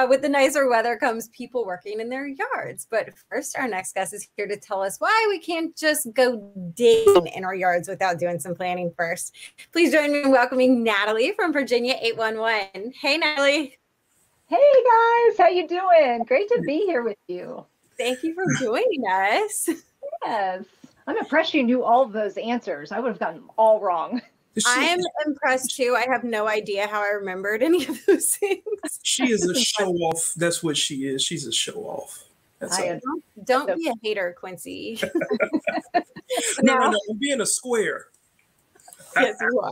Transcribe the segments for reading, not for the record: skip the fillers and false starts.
With the nicer weather comes people working in their yards. But first, our next guest is here to tell us why we can't just go digging in our yards without doing some planning first. Please join me in welcoming Natalie from Virginia 811. Hey, Natalie. Hey guys, how you doing? Great to be here with you. Thank you for joining us. Yes, I'm impressed you knew all of those answers. I would have gotten them all wrong. I am impressed too. I have no idea how I remembered any of those things. She is a show off. That's what she is. She's a show off. That's don't be a hater, Quincy. No, I'm being a square. Yes, you are.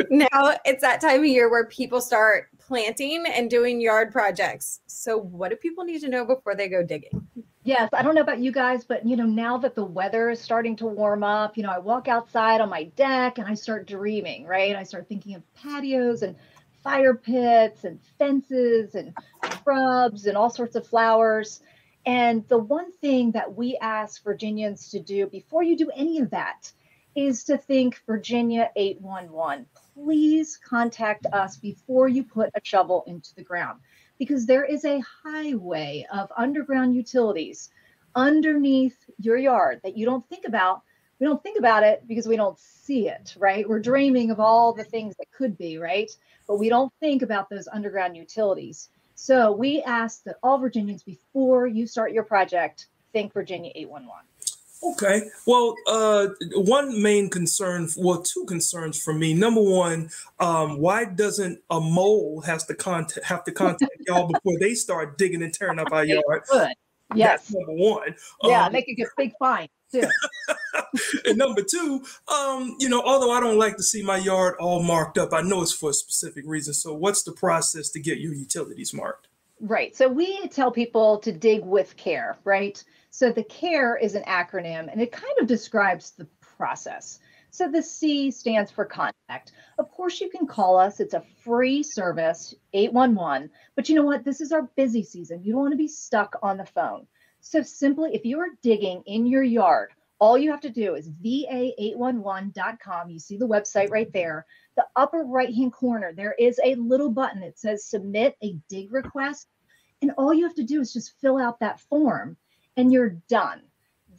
Now it's that time of year where people start planting and doing yard projects. So what do people need to know before they go digging? Yes, I don't know about you guys, but now that the weather is starting to warm up, I walk outside on my deck and I start dreaming, right? I start thinking of patios and fire pits and fences and shrubs and all sorts of flowers. And the one thing that we ask Virginians to do before you do any of that is to think Virginia 811. Please contact us before you put a shovel into the ground, because there is a highway of underground utilities underneath your yard that you don't think about. We don't think about it because we don't see it, right? We're dreaming of all the things that could be, right? But we don't think about those underground utilities. So we ask that all Virginians, before you start your project, think Virginia 811. Okay. Well, one main concern, well, two concerns for me. Number one, why doesn't a mole have to contact y'all before they start digging and tearing up our yard? Good. Yes. That's number one. Yeah, make it a big fine too. And number two, although I don't like to see my yard all marked up, I know it's for a specific reason. So what's the process to get your utilities marked? Right. So we tell people to dig with care, right? So the C.A.R.E is an acronym and it kind of describes the process. So the C stands for contact. Of course, you can call us. It's a free service, 811. But you know what? This is our busy season. You don't want to be stuck on the phone. So simply, if you are digging in your yard, all you have to do is va811.com. You see the website right there. The upper right-hand corner, there is a little button that says submit a dig request. And all you have to do is just fill out that form and you're done.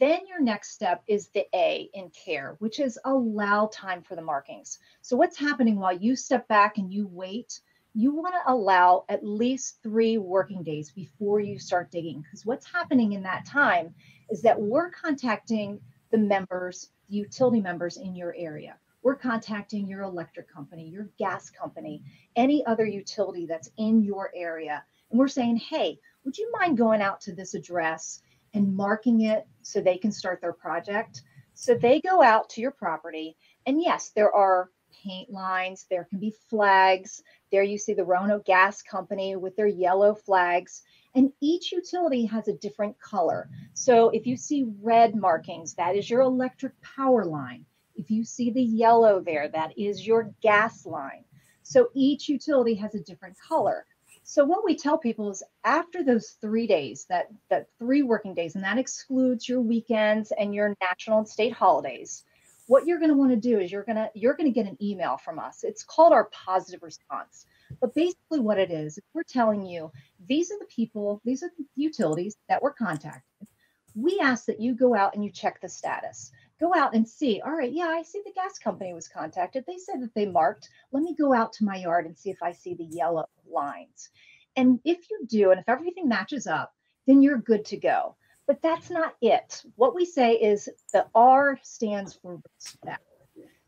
Then your next step is the A in C.A.R.E, which is allow time for the markings. So what's happening while you step back and you wait, you want to allow at least 3 working days before you start digging. Because what's happening in that time is that we're contacting the members, the utility members in your area. We're contacting your electric company, your gas company, any other utility that's in your area. And we're saying, hey, would you mind going out to this address and marking it so they can start their project? So they go out to your property. And yes, there are paint lines. There can be flags. There you see the Roanoke Gas Company with their yellow flags. And each utility has a different color. So if you see red markings, that is your electric power line. If you see the yellow there, that is your gas line. So each utility has a different color. So what we tell people is after those 3 days, that 3 working days, and that excludes your weekends and your national and state holidays, what you're going to want to do is you're going to get an email from us. It's called our positive response. But basically what it is, we're telling you, these are the people, these are the utilities that were contacted. We ask that you go out and you check the status. Go out and see, all right, yeah, I see the gas company was contacted. They said that they marked. Let me go out to my yard and see if I see the yellow lines. And if you do, and if everything matches up, then you're good to go. But that's not it. What we say is the R stands for respect.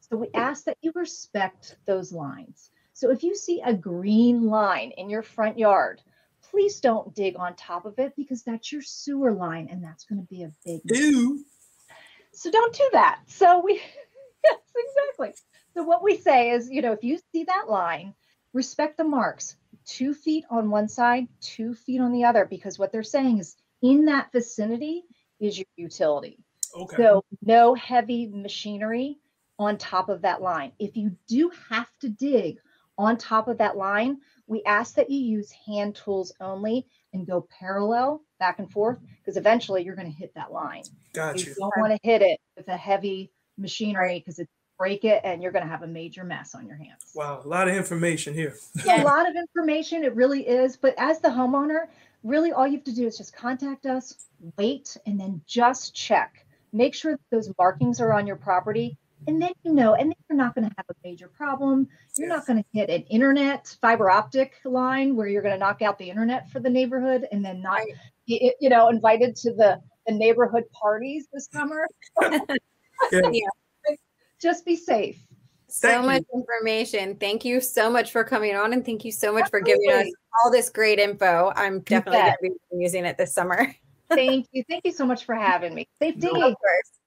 So we ask that you respect those lines. So if you see a green line in your front yard, please don't dig on top of it because that's your sewer line and that's going to be a big Ew. So don't do that. So yes, exactly. So what we say is, if you see that line, respect the marks, 2 feet on one side, 2 feet on the other, because what they're saying is in that vicinity is your utility. Okay. So no heavy machinery on top of that line. If you do have to dig on top of that line, we ask that you use hand tools only and go parallel back and forth because eventually you're going to hit that line. Gotcha. You don't want to hit it with a heavy machinery because it's break it, and you're going to have a major mess on your hands. Wow, a lot of information here. It's a lot of information, it really is. But as the homeowner, really all you have to do is just contact us, wait, and then just check. Make sure that those markings are on your property, and then and then you're not going to have a major problem. You're not going to hit an internet fiber optic line where you're going to knock out the internet for the neighborhood and then not get, invited to the neighborhood parties this summer. Just be safe. So much information. Thank you so much for coming on, and thank you so much for giving us all this great info. I'm definitely going to be using it this summer. Thank you. Thank you so much for having me. Safe digging. Of course.